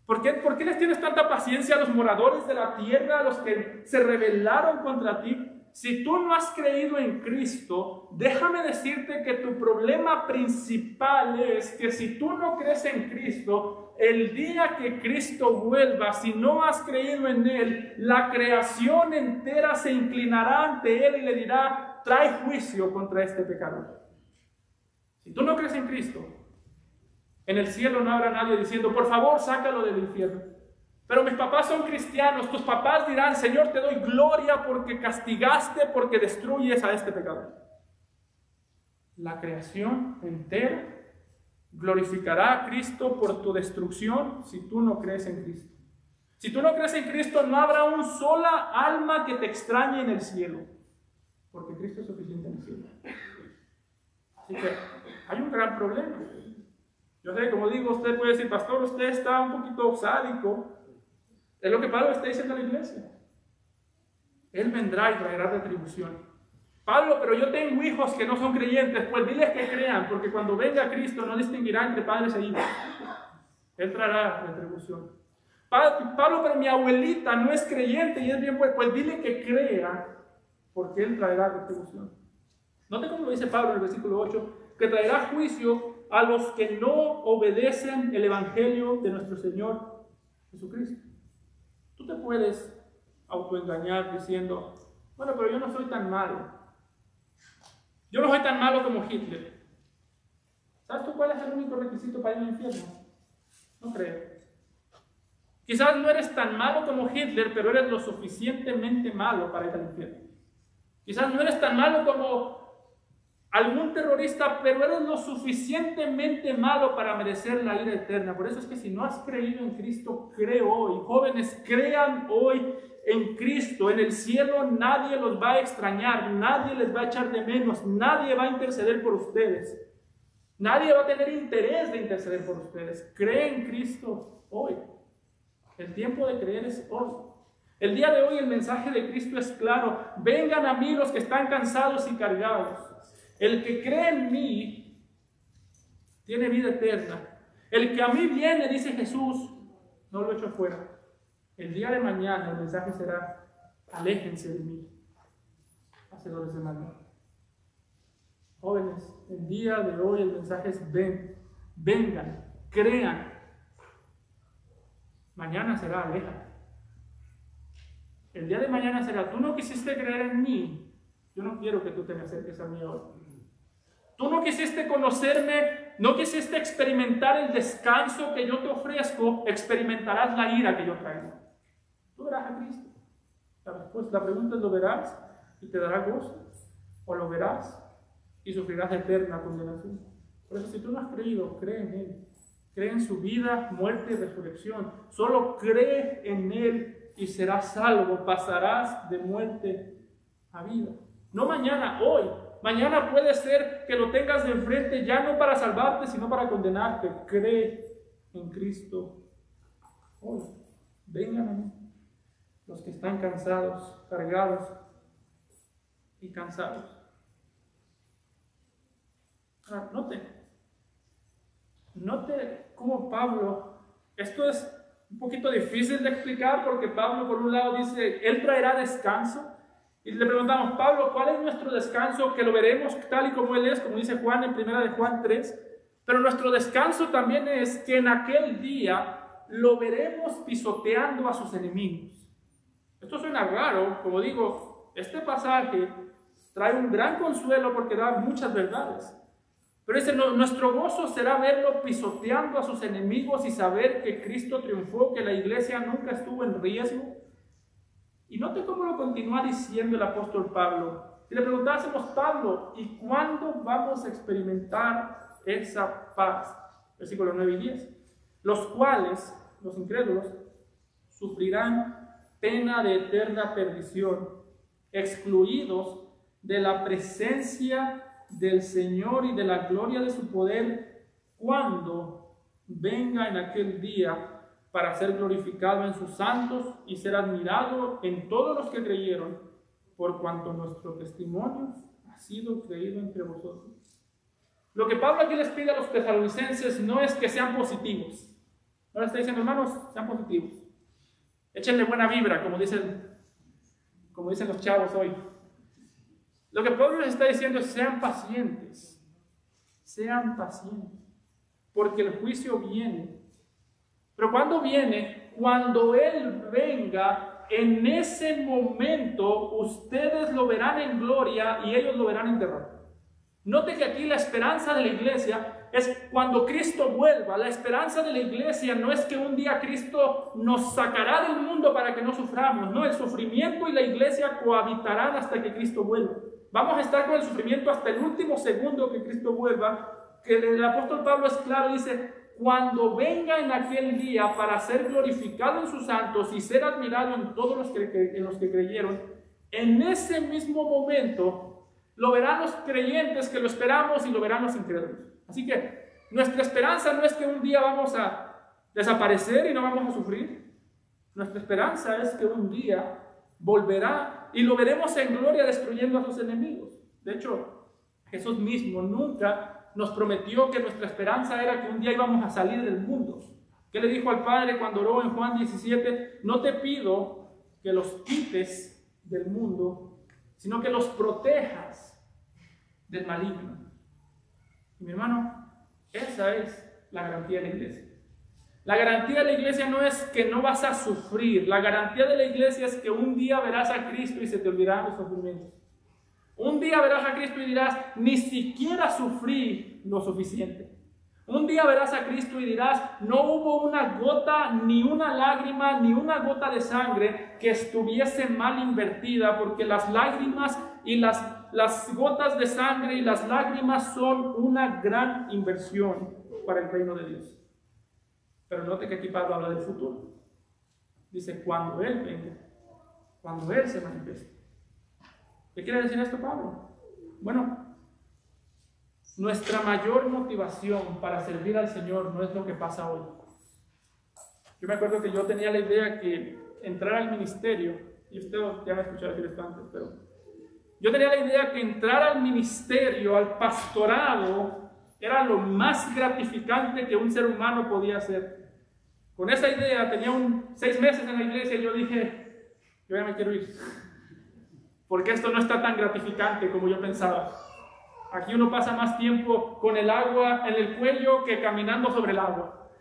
¿Por qué les tienes tanta paciencia a los moradores de la tierra, a los que se rebelaron contra ti? Si tú no has creído en Cristo, déjame decirte que tu problema principal es que si tú no crees en Cristo, el día que Cristo vuelva, si no has creído en Él, la creación entera se inclinará ante Él y le dirá: trae juicio contra este pecador. Si tú no crees en Cristo, en el cielo no habrá nadie diciendo: por favor, sácalo del infierno. Pero mis papás son cristianos. Tus papás dirán: Señor, te doy gloria porque castigaste, porque destruyes a este pecador. La creación entera glorificará a Cristo por tu destrucción si tú no crees en Cristo. Si tú no crees en Cristo, no habrá una sola alma que te extrañe en el cielo, porque Cristo es suficiente en el cielo. Así que hay un gran problema. Yo sé, como digo, usted puede decir: pastor, usted está un poquito sádico. Es lo que Pablo está diciendo a la iglesia. Él vendrá y traerá retribución. Pablo, pero yo tengo hijos que no son creyentes. Pues diles que crean, porque cuando venga Cristo no distinguirá entre padres e hijos. Él traerá retribución. Pablo, pero mi abuelita no es creyente y es bien, pues dile que crea, porque Él traerá retribución. Note cómo lo dice Pablo en el versículo 8, que traerá juicio a los que no obedecen el evangelio de nuestro Señor Jesucristo. Tú te puedes autoengañar diciendo: bueno, pero yo no soy tan malo. Yo no soy tan malo como Hitler. ¿Sabes tú cuál es el único requisito para ir al infierno? No creo. Quizás no eres tan malo como Hitler, pero eres lo suficientemente malo para ir al infierno. Quizás no eres tan malo como algún terrorista, pero eres lo suficientemente malo para merecer la ira eterna. Por eso es que si no has creído en Cristo, cree hoy. Jóvenes, crean hoy en Cristo. En el cielo nadie los va a extrañar, nadie les va a echar de menos, nadie va a interceder por ustedes. Nadie va a tener interés de interceder por ustedes. Cree en Cristo hoy. El tiempo de creer es hoy. El día de hoy el mensaje de Cristo es claro: vengan a mí los que están cansados y cargados. El que cree en mí tiene vida eterna. El que a mí viene, dice Jesús, no lo echo fuera. El día de mañana el mensaje será: aléjense de mí, hacedores de maldad. Jóvenes, el día de hoy el mensaje es: vengan, crean. Mañana será: aléjate. El día de mañana será: tú no quisiste creer en mí, yo no quiero que tú te me acerques a mí hoy. Tú no quisiste conocerme, no quisiste experimentar el descanso que yo te ofrezco, experimentarás la ira que yo traigo. Tú verás a Cristo. La pregunta es: ¿lo verás y te dará gozo? ¿O lo verás y sufrirás eterna condenación? Por eso, si tú no has creído, cree en Él. Cree en su vida, muerte y resurrección. Solo cree en Él y serás salvo. Pasarás de muerte a vida. No mañana, hoy. Mañana puede ser que lo tengas de enfrente ya no para salvarte, sino para condenarte. Cree en Cristo hoy. Vengan a mí, los que están cansados, cargados y cansados. Ahora, note cómo Pablo, esto es un poquito difícil de explicar porque Pablo por un lado dice, Él traerá descanso. Y le preguntamos, Pablo, ¿cuál es nuestro descanso? Que lo veremos tal y como Él es, como dice Juan en 1 de Juan 3. Pero nuestro descanso también es que en aquel día lo veremos pisoteando a sus enemigos. Esto suena raro, como digo, este pasaje trae un gran consuelo porque da muchas verdades. Pero dice, nuestro gozo será verlo pisoteando a sus enemigos y saber que Cristo triunfó, que la iglesia nunca estuvo en riesgo. Y note cómo lo continúa diciendo el apóstol Pablo. Si le preguntásemos, Pablo, ¿y cuándo vamos a experimentar esa paz? Versículos 9 y 10. Los cuales, los incrédulos, sufrirán pena de eterna perdición, excluidos de la presencia del Señor y de la gloria de su poder, cuando venga en aquel día para ser glorificado en sus santos y ser admirado en todos los que creyeron, por cuanto nuestro testimonio ha sido creído entre vosotros. Lo que Pablo aquí les pide a los tesalonicenses no es que sean positivos. No les está diciendo, hermanos, sean positivos. Échenle buena vibra, como dicen los chavos hoy. Lo que Pablo les está diciendo es, sean pacientes, porque el juicio viene. Pero ¿cuándo viene? Cuando Él venga, en ese momento ustedes lo verán en gloria y ellos lo verán en derrota. Note que aquí la esperanza de la iglesia es cuando Cristo vuelva. La esperanza de la iglesia no es que un día Cristo nos sacará del mundo para que no suframos. No, el sufrimiento y la iglesia cohabitarán hasta que Cristo vuelva. Vamos a estar con el sufrimiento hasta el último segundo que Cristo vuelva. Que el apóstol Pablo es claro, dice, cuando venga en aquel día para ser glorificado en sus santos y ser admirado en todos los que creyeron, en ese mismo momento lo verán los creyentes que lo esperamos y lo verán los incrédulos. Así que nuestra esperanza no es que un día vamos a desaparecer y no vamos a sufrir. Nuestra esperanza es que un día volverá y lo veremos en gloria destruyendo a sus enemigos. De hecho, Jesús mismo nunca nos prometió que nuestra esperanza era que un día íbamos a salir del mundo. ¿Qué le dijo al Padre cuando oró en Juan 17? No te pido que los quites del mundo, sino que los protejas del maligno. Y mi hermano, esa es la garantía de la iglesia. La garantía de la iglesia no es que no vas a sufrir. La garantía de la iglesia es que un día verás a Cristo y se te olvidarán los sufrimientos. Un día verás a Cristo y dirás, ni siquiera sufrí lo suficiente. Un día verás a Cristo y dirás, no hubo una gota, ni una lágrima, ni una gota de sangre que estuviese mal invertida, porque las lágrimas y las gotas de sangre y las lágrimas son una gran inversión para el reino de Dios. Pero note que aquí Pablo habla del futuro. Dice, cuando Él venga, cuando Él se manifieste. ¿Qué quiere decir esto, Pablo? Bueno, nuestra mayor motivación para servir al Señor no es lo que pasa hoy. Yo me acuerdo que yo tenía la idea que entrar al ministerio, y usted ya me ha escuchado decir esto antes, pero yo tenía la idea que entrar al ministerio, al pastorado, era lo más gratificante que un ser humano podía hacer. Con esa idea, tenía 6 meses en la iglesia y yo dije, yo ya me quiero ir. Porque esto no está tan gratificante como yo pensaba. Aquí uno pasa más tiempo con el agua en el cuello que caminando sobre el agua.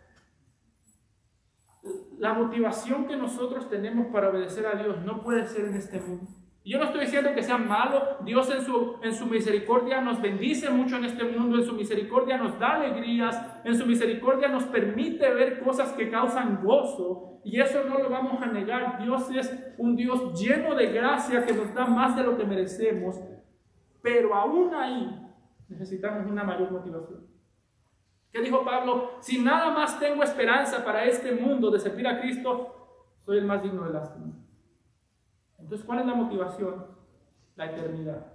La motivación que nosotros tenemos para obedecer a Dios no puede ser en este mundo. Y yo no estoy diciendo que sea malo. Dios en su misericordia nos bendice mucho en este mundo, en su misericordia nos da alegrías, en su misericordia nos permite ver cosas que causan gozo, y eso no lo vamos a negar. Dios es un Dios lleno de gracia que nos da más de lo que merecemos, pero aún ahí necesitamos una mayor motivación. ¿Qué dijo Pablo? Si nada más tengo esperanza para este mundo de servir a Cristo, soy el más digno de lástima. Entonces, ¿cuál es la motivación? La eternidad.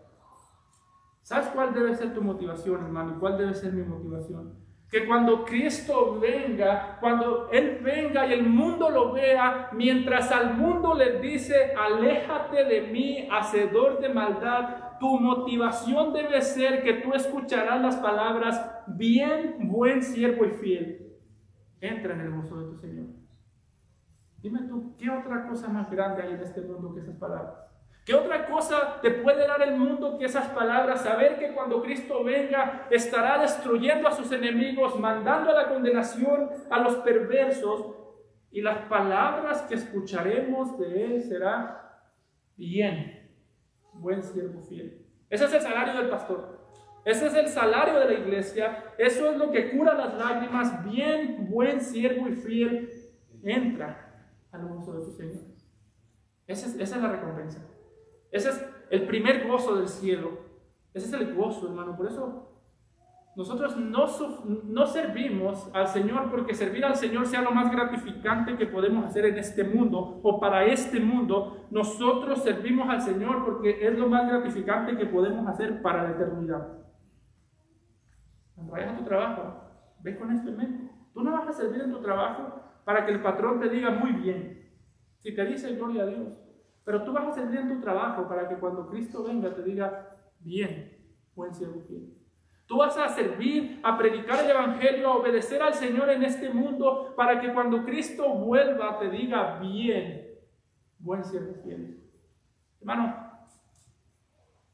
¿Sabes cuál debe ser tu motivación, hermano? ¿Y cuál debe ser mi motivación? Que cuando Cristo venga, cuando Él venga y el mundo lo vea, mientras al mundo le dice, aléjate de mí, hacedor de maldad, tu motivación debe ser que tú escucharás las palabras, bien, buen siervo y fiel. Entra en el gozo de tu Señor. Dime tú, ¿qué otra cosa más grande hay en este mundo que esas palabras? ¿Qué otra cosa te puede dar el mundo que esas palabras? Saber que cuando Cristo venga estará destruyendo a sus enemigos, mandando a la condenación a los perversos, y las palabras que escucharemos de Él será bien, buen siervo fiel. Ese es el salario del pastor. Ese es el salario de la iglesia. Eso es lo que cura las lágrimas. Bien, buen siervo y fiel. Entra al gozo de su Señor. Esa es la recompensa. Ese es el primer gozo del cielo. Ese es el gozo, hermano. Por eso nosotros no servimos al Señor porque servir al Señor sea lo más gratificante que podemos hacer en este mundo o para este mundo. Nosotros servimos al Señor porque es lo más gratificante que podemos hacer para la eternidad. Cuando vayas a tu trabajo, ve con esto en mente. Tú no vas a servir en tu trabajo para que el patrón te diga muy bien. Si te dice gloria a Dios. Pero tú vas a servir en tu trabajo para que cuando Cristo venga te diga, bien, buen siervo fiel. Tú vas a servir, a predicar el Evangelio, a obedecer al Señor en este mundo para que cuando Cristo vuelva te diga, bien, buen siervo fiel. Hermano,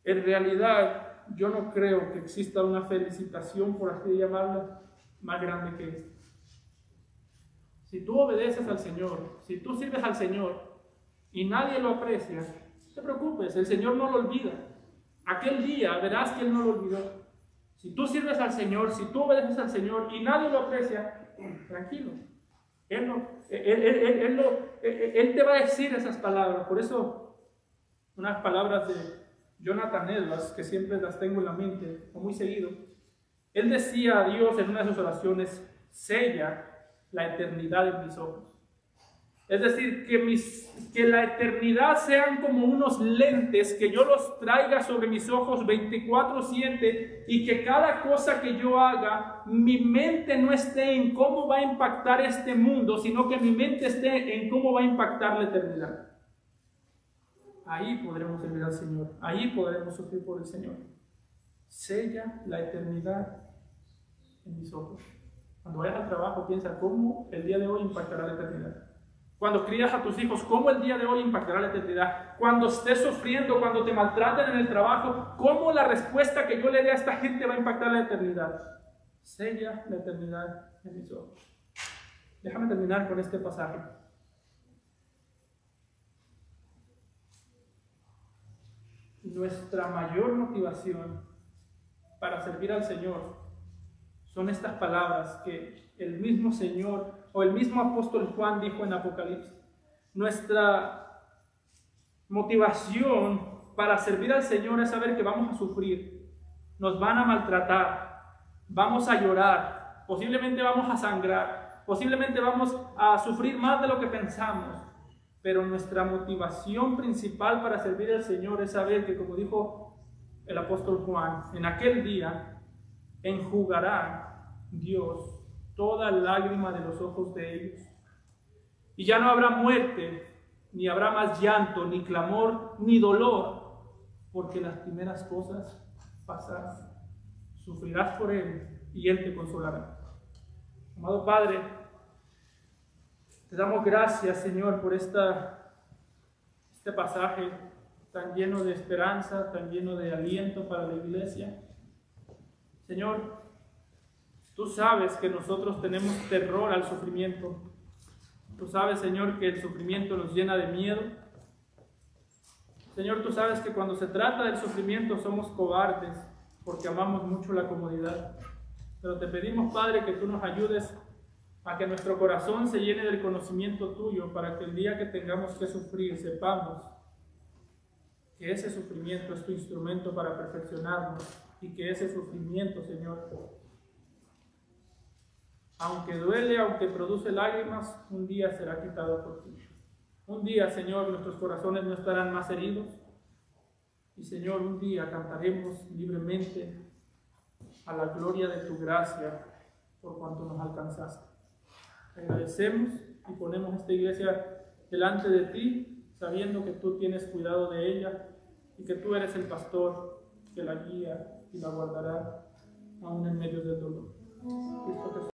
en realidad yo no creo que exista una felicitación, por así llamarla, más grande que esta. Si tú obedeces al Señor, si tú sirves al Señor, y nadie lo aprecia, no te preocupes, el Señor no lo olvida. Aquel día verás que Él no lo olvidó. Si tú sirves al Señor, si tú obedeces al Señor y nadie lo aprecia, tranquilo. Él te va a decir esas palabras. Por eso, unas palabras de Jonathan Edwards, que siempre las tengo en la mente, o muy seguido, él decía a Dios en una de sus oraciones, sella la eternidad en mis ojos. Es decir, que la eternidad sean como unos lentes, que yo los traiga sobre mis ojos 24/7 y que cada cosa que yo haga, mi mente no esté en cómo va a impactar este mundo, sino que mi mente esté en cómo va a impactar la eternidad. Ahí podremos servir al Señor, ahí podremos sufrir por el Señor. Sella la eternidad en mis ojos. Cuando vayas al trabajo, piensa cómo el día de hoy impactará la eternidad. Cuando crías a tus hijos, ¿cómo el día de hoy impactará la eternidad? Cuando estés sufriendo, cuando te maltraten en el trabajo, ¿cómo la respuesta que yo le dé a esta gente va a impactar la eternidad? Sella la eternidad en mis ojos. Déjame terminar con este pasaje. Nuestra mayor motivación para servir al Señor son estas palabras que el mismo Señor o el mismo apóstol Juan dijo en Apocalipsis. Nuestra motivación para servir al Señor es saber que vamos a sufrir, nos van a maltratar, vamos a llorar, posiblemente vamos a sangrar, posiblemente vamos a sufrir más de lo que pensamos, pero nuestra motivación principal para servir al Señor es saber que, como dijo el apóstol Juan, en aquel día enjugará Dios toda lágrima de los ojos de ellos. Y ya no habrá muerte, ni habrá más llanto, ni clamor, ni dolor, porque las primeras cosas pasaron. Sufrirás por Él y Él te consolará. Amado Padre, te damos gracias, Señor, por este pasaje tan lleno de esperanza, tan lleno de aliento para la iglesia. Señor, tú sabes que nosotros tenemos terror al sufrimiento. Tú sabes, Señor, que el sufrimiento nos llena de miedo. Señor, tú sabes que cuando se trata del sufrimiento somos cobardes porque amamos mucho la comodidad. Pero te pedimos, Padre, que tú nos ayudes a que nuestro corazón se llene del conocimiento tuyo para que el día que tengamos que sufrir sepamos que ese sufrimiento es tu instrumento para perfeccionarnos y que ese sufrimiento, Señor, aunque duele, aunque produce lágrimas, un día será quitado por ti. Un día, Señor, nuestros corazones no estarán más heridos. Y, Señor, un día cantaremos libremente a la gloria de tu gracia, por cuanto nos alcanzaste. Te agradecemos y ponemos esta iglesia delante de ti, sabiendo que tú tienes cuidado de ella y que tú eres el pastor que la guía y la guardará aún en medio del dolor. Cristo Jesús.